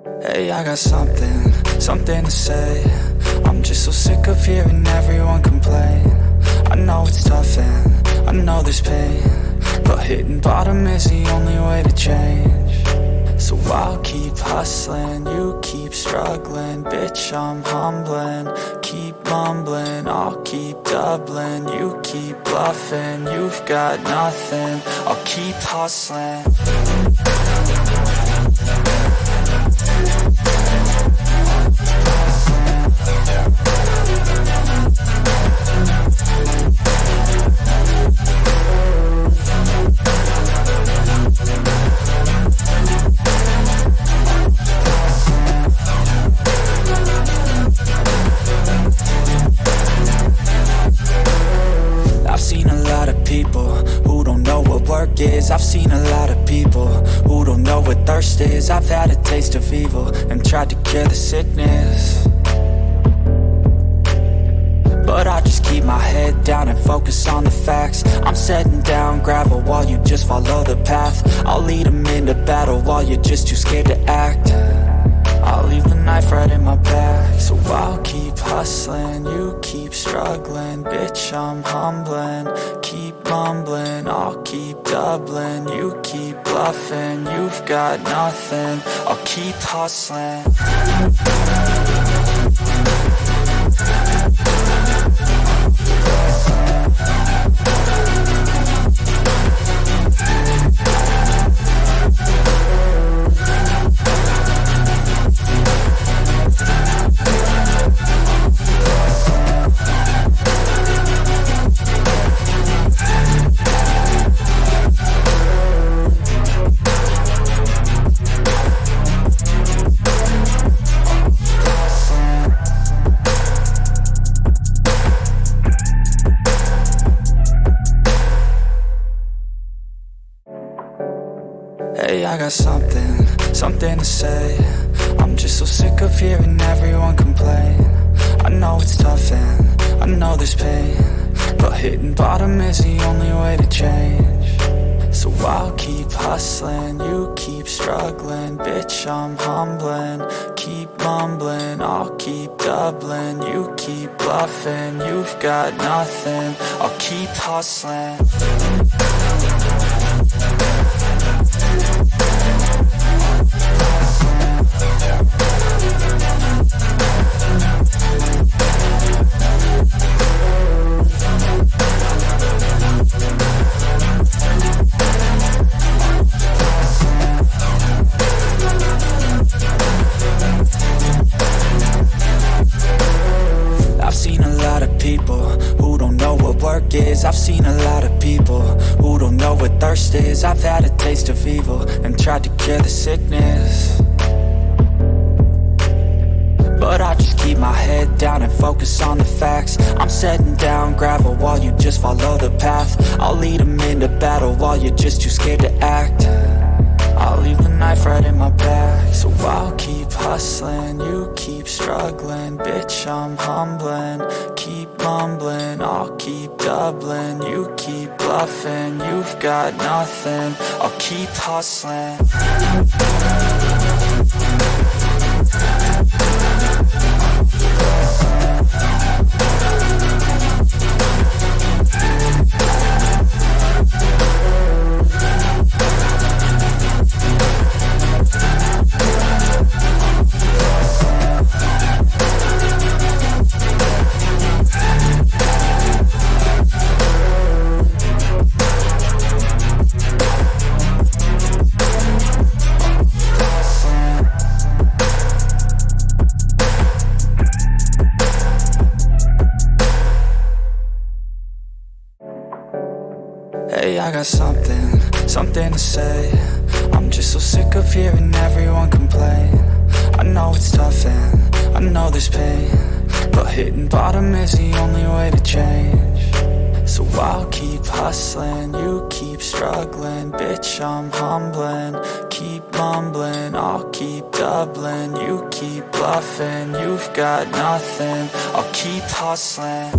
Hey, I got something to say. I'm just so sick of hearing everyone complain. I know it's tough and I know there's pain, but hitting bottom is the only way to change. So I'll keep hustling, you keep struggling. Bitch, I'm humbling, keep mumbling. I'll keep doubling, you keep bluffing. You've got nothing, I'll keep hustling. I've seen a lot of people who don't know what work is. I've seen a lot of people who don't know what thirst is. I've had a taste of evil and tried to cure the sickness, but I just keep my head down and focus on the facts. I'm setting down gravel while you just follow the path. I'll lead them into battle while you're just too scared to act. I'll leave the knife right in my back. So I'll keep hustling, you keep struggling. Bitch, I'm humbling, keep mumbling. I'll keep doubling, you keep bluffing. You've got nothing, I'll keep hustling. Hey, I got something to say. I'm just so sick of hearing everyone complain. I know it's tough and I know there's pain, but hitting bottom is the only way to change. So I'll keep hustling, you keep struggling. Bitch, I'm humbling, keep mumbling. I'll keep doubling, you keep bluffing. You've got nothing, I'll keep hustling. I've seen a lot of people who don't know what work is. I've seen a lot of people who don't know what thirst is. I've had a taste of evil and tried to cure the sickness, but I just keep my head down and focus on the facts. I'm setting down gravel while you just follow the path. I'll lead them into battle while you're just too scared to act. I'll leave the knife right in my back. So I'll keep hustling, you keep struggling. Bitch, I'm humbling, keep mumbling. I'll keep doubling, you keep bluffing. You've got nothing, I'll keep hustling. Hey, I got something to say. I'm just so sick of hearing everyone complain. I know it's tough and I know there's pain, but hitting bottom is the only way to change. So I'll keep hustling, you keep struggling. Bitch, I'm humbling, keep mumbling. I'll keep doubling, you keep bluffing. You've got nothing, I'll keep hustling.